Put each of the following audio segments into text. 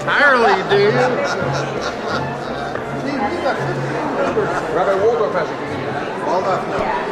entirely, dude. Rabbi Waldoks has it. Waldoks, no.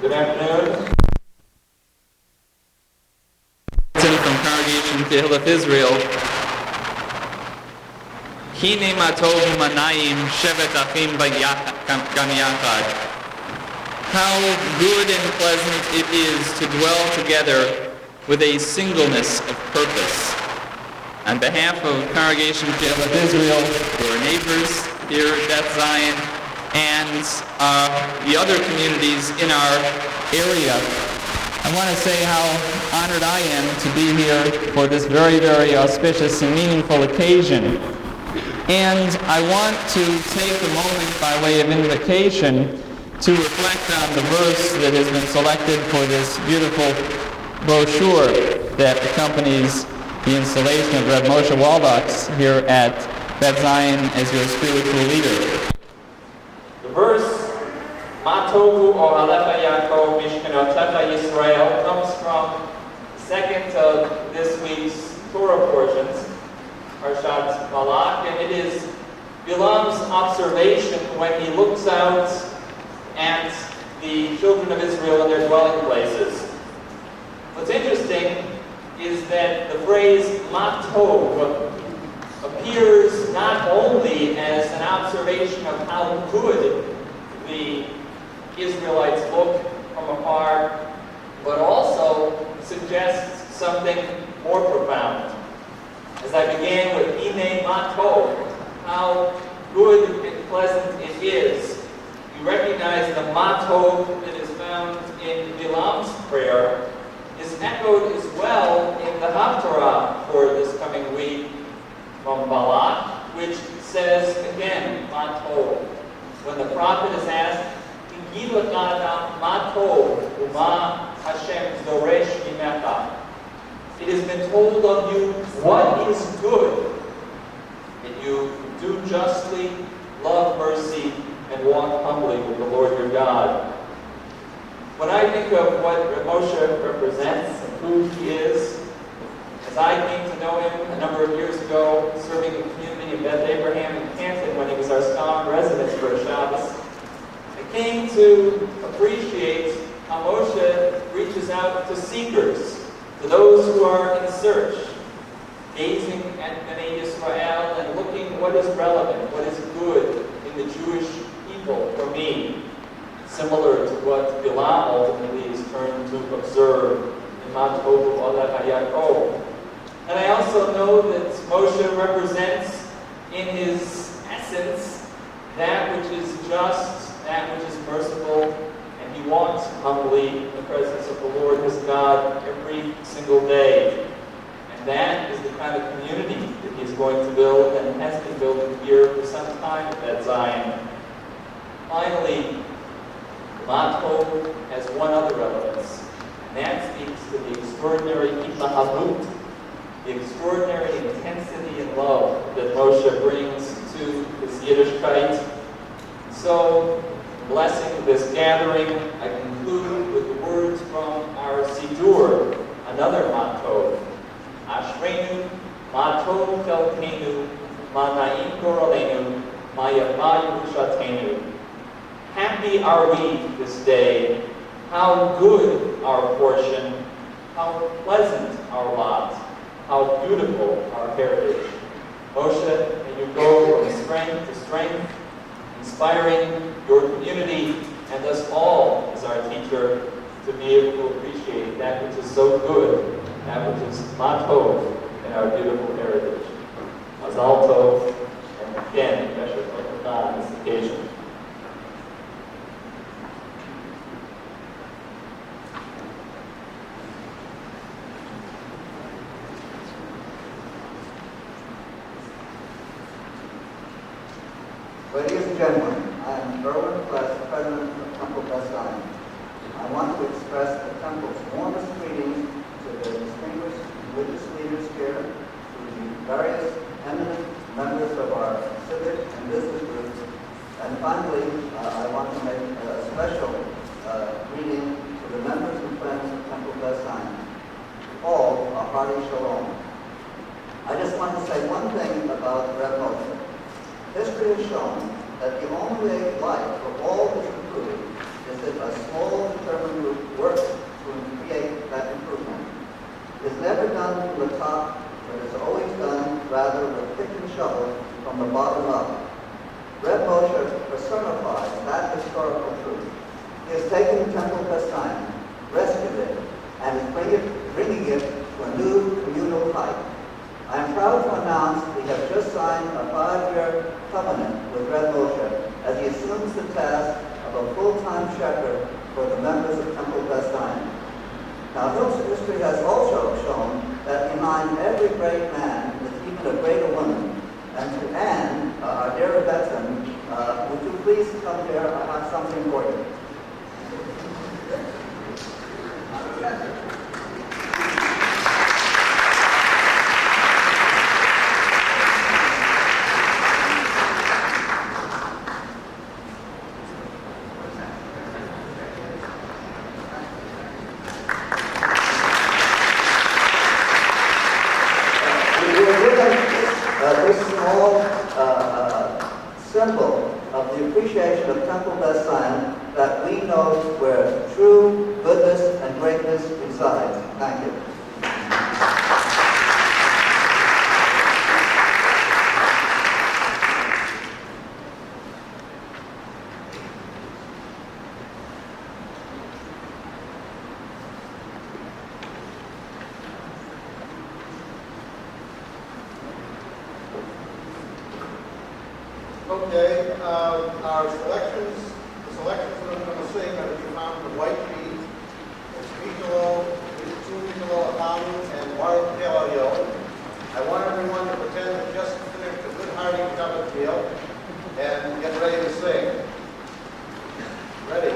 Good afternoon. From Congregation Tehillah of Israel. Hine ma tov u'manayim shevet achim gam yachad. How good and pleasant it is to dwell together with a singleness of purpose. On behalf of Congregation Tehillah of Israel, our neighbors here at Beth Zion, and the other communities in our area, I want to say how honored I am to be here for this very, very auspicious and meaningful occasion. And I want to take a moment by way of invocation to reflect on the verse that has been selected for this beautiful brochure that accompanies the installation of Reb Moshe Waldoks here at Beth Zion as your spiritual leader. The verse, Ma tovu ohalecha Yaakov mishkanotecha Yisrael, comes from the second of this week's Torah portions, Parshat Balak, and it is Bilam's observation when he looks out at the children of Israel in their dwelling places. What's interesting is that the phrase Ma tov appears not only as an observation of how good the Israelites look from afar, but also suggests something more profound. As I began with Hine ma tov, how good and pleasant it is, we recognize the ma tov that is found in Bilam's prayer is echoed as well in the Haftarah for this coming week from Balak, which says again, ma tov. When the prophet is asked, ma tov uma Hashem doresh mimecha. It has been told of you what is good, that you do justly, love mercy, and walk humbly with the Lord your God. When I think of what Moshe represents and who he is, as I came to know him a number of years ago, serving the community of Beth Abraham in Canton when he was our Scotland resident for a Shabbos, I came to appreciate how Moshe reaches out to seekers, to those who are in search, gazing at Bnei Yisrael and looking what is relevant, what is good in the Jewish people for me, similar to what Bilam ultimately is turned to observe in Ma Tovu Oleh HaYaakov. And I also know that Moshe represents in his essence that which is just, that which is merciful, and he walks humbly in the presence of the Lord his God every single day. And that is the kind of community that he is going to build and has been building here for some time at Zion. Finally, Ma Tov has one other relevance, and that speaks to the extraordinary Hitlahavut, the extraordinary intensity and love that Moshe brings to his Yiddishkeit. So, blessing this gathering, I conclude with the words Ma na'im goralenu, ma yafa yerushatenu. Happy are we this day. How good our portion, how pleasant our lot, how beautiful our heritage. Moshe, may you go from strength to strength, inspiring your community and us all as our teacher to be able to appreciate that which is so good, that which is matov in our beautiful heritage. Mazal tov, and again, Yesher Tov on this occasion. Ladies and gentlemen, I am Erwin Pless, President of Temple Bethlehem. I want to express the Temple's warmest greetings to the distinguished religious leaders here, to the various eminent members of our civic and business groups, and finally, I want to make a special greeting to the members and friends of Temple Bethlehem. All a hearty shalom. I just want to say one thing about Reb Moshe. History has shown that the only way life for all is improved is if a small, determined group works to create that improvement. It is never done from the top, but it is always done rather with pick and shovel from the bottom up. Reb Moshe personifies that historical truth. He has taken Temple Bethlehem, rescued it, and is bringing it to a new communal height. I am proud to announce we have just signed a 5-year covenant with Reb Moshe as he assumes the task of a full-time shepherd for the members of Temple Bethlehem. Now, history has also shown that behind every great man is even a greater woman. And to Anne, our dear veteran, would you please come here? I have something for you. This small symbol of the appreciation of Temple Bethlehem that we know where true goodness and greatness resides. Thank you. Okay, our selections, the selections that I'm going to sing are to be found in the white beat. It's Mikelo, two Mikelo Akamu, and Baruch Yo. I want everyone to pretend to just finish a good hearty cup of meal and get ready to sing. Ready?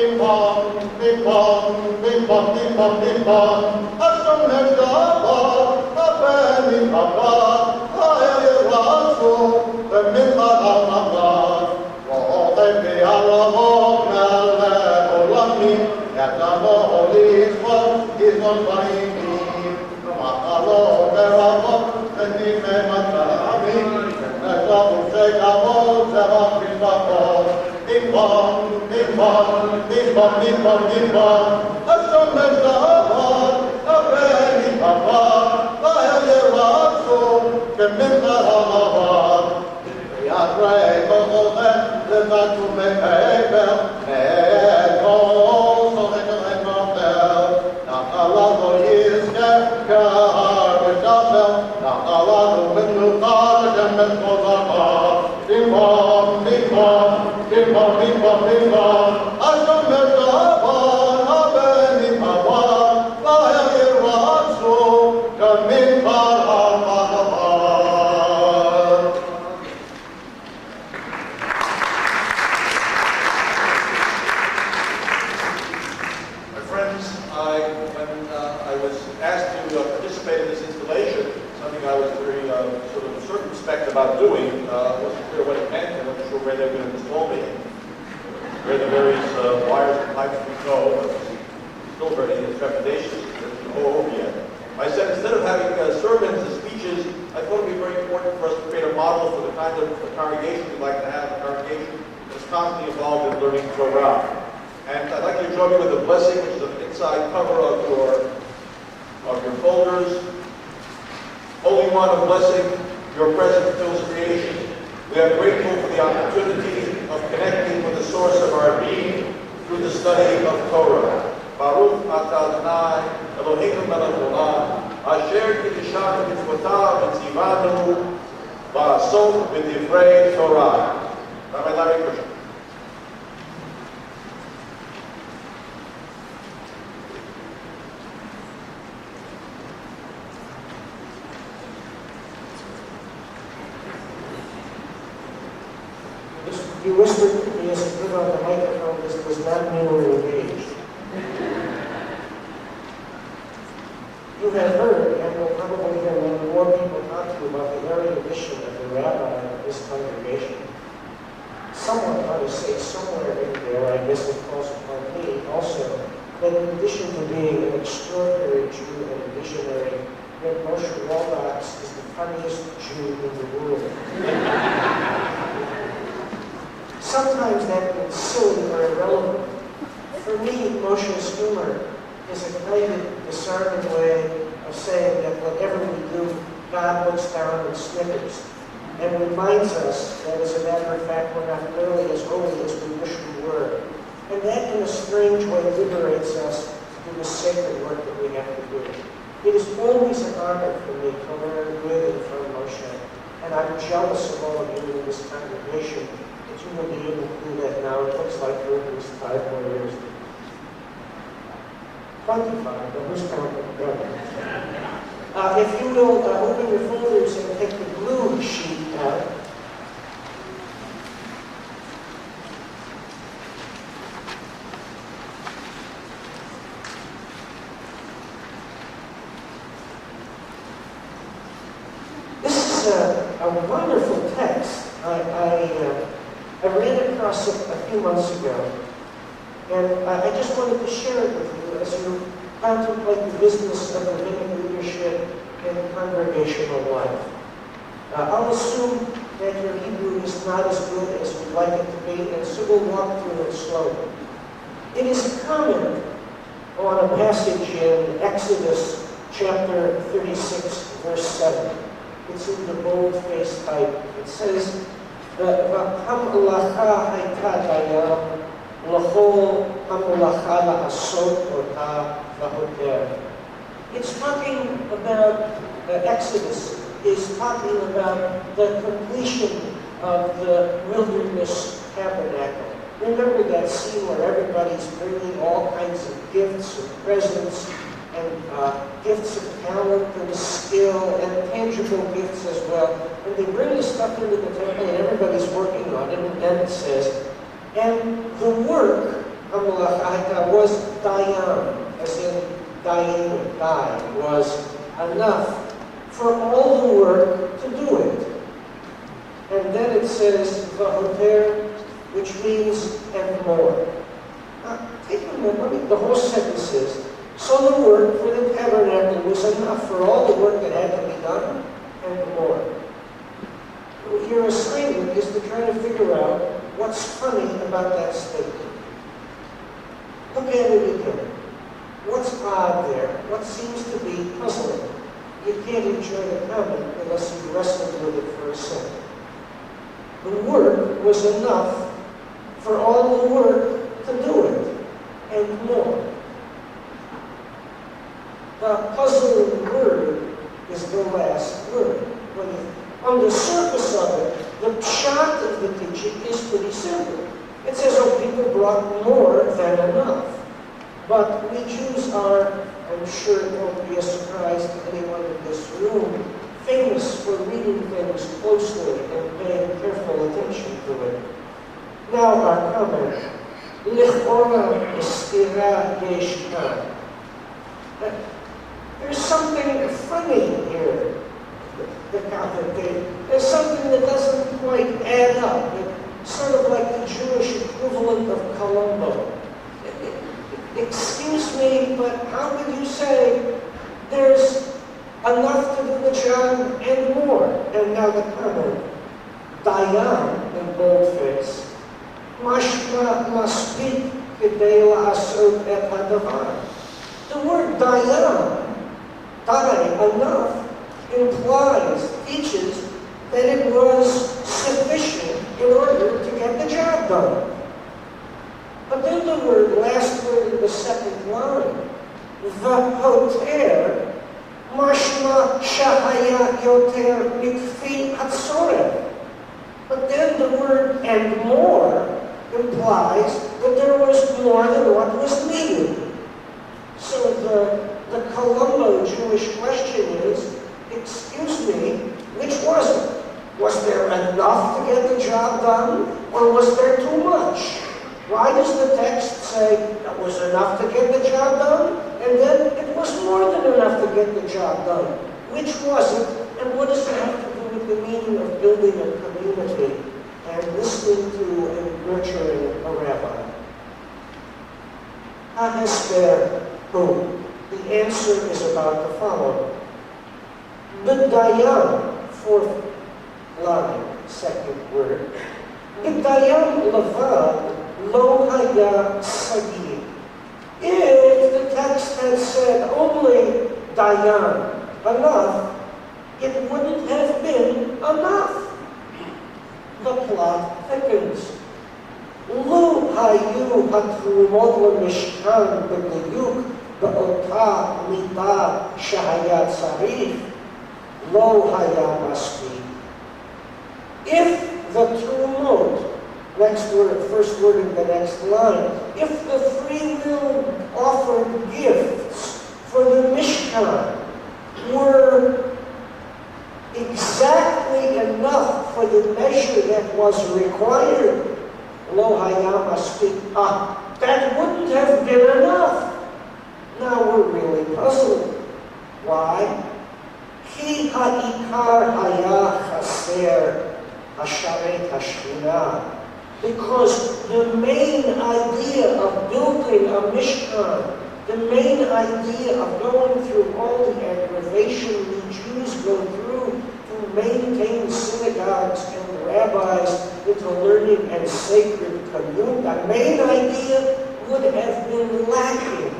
Imam You whispered to me as you put on the microphone, this does not mean we're engaged. You have heard, and will probably hear many more people talk to you about the erudition of the rabbi of this congregation. Someone ought to say somewhere in there, I guess it calls upon me also, that in addition to being an extraordinary Jew and a visionary, that Moshe Waldoks is the funniest Jew in the world. Sometimes that means silly or irrelevant. For me, Moshe's humor is a kind of disarming way of saying that whatever we do, God looks down and snickers and reminds us that, as a matter of fact, we're not nearly as holy as we wish we were. And that, in a strange way, liberates us to do the sacred work that we have to do. It is always an honor for me to learn with and from Moshe, and I'm jealous of all of you in this congregation that you will be able to do that now. It looks like for at least 5 more years. 25, but who's counting? If you will open your folders and take the blue sheet out. This is a wonderful text. I ran across it a few months ago, and I just wanted to share it with you as you contemplate the business of rabbinic leadership in congregational life. I'll assume that your Hebrew is not as good as we'd like it to be, and so we'll walk through it slowly. It is a comment on a passage in Exodus chapter 36, verse 7. It's in the bold-faced type. It says, "V'ham lacha hayta dayam l'chol hamulacha la'asot ota lahoter." It's talking about, Exodus is talking about the completion of the wilderness tabernacle. Remember that scene where everybody's bringing all kinds of gifts and presents and gifts of talent and skill and tangible gifts as well. And they bring this stuff into the temple and everybody's working on it. And then it says, and the work, was dayan. as in Daim, die, was enough for all the work to do it. And then it says, Vahoter, which means and more. Now, take a minute, the whole sentence is, so the work for the tabernacle was enough for all the work that had to be done and more. Your assignment is to try to figure out what's funny about that statement. Look at it again. What's odd there? What seems to be puzzling? You can't enjoy the comment unless you wrestled with it for a second. The work was enough for all the work to do it, and more. The puzzling word is the last word. On the surface of it, the pshat of the teaching is pretty simple. It says, oh, people brought more than enough. But we Jews are, I'm sure it won't be a surprise to anyone in this room, famous for reading things closely and paying careful attention to it. Now our comment, L'chora estira yesh kan. There's something funny here. There's something that doesn't quite add up. It's sort of like the Jewish equivalent of Columbo. Excuse me, but how could you say there's enough to do the job and more? And now the comment, Dayan in boldface, Mashma maspik kedei la'asot et hadavar. The word Dayan, Dai, enough, implies, teaches, that it was sufficient in order to get the job done. But then the last word in the second line, Vahoter, mashma shahaya yoter mikfi hatzoreh. But then the word and more implies that there was more than what was needed. So the Columbo Jewish question is, excuse me, which was it? Was there enough to get the job done, or was there too much? Why does the text say it was enough to get the job done, and then it was more than enough to get the job done? Which was it, and what does it have to do with the meaning of building a community and listening to and nurturing a rabbi? Ahesper, who? The answer is about the following. B'dayan, fourth line, second word. B'dayan levad lo haya sagir. If the text had said only dayan, enough, it wouldn't have been enough. The plot thickens. Lo hayu hatrumot le'mishkan b'diyuk ba'ota midah shahaya tzarich. Lo haya maspi. If the trumot, next word, first word in the next line, if the free will offered gifts for the Mishkan were exactly enough for the measure that was required, lo haya maspi, that wouldn't have been enough. Now we're really puzzled. Why? Ki ha'ikar haya chaser hasharet hashchina. Because the main idea of building a Mishkan, the main idea of going through all the aggravation we Jews go through to maintain synagogues and rabbis into learning and sacred commune, the main idea would have been lacking,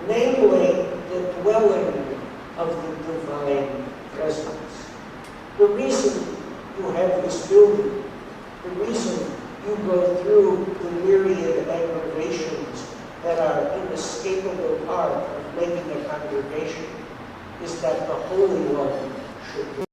namely the dwelling of the divine presence. The reason you have this building, the reason you go through the myriad aggravations that are an inescapable part of making a congregation is that the Holy One should be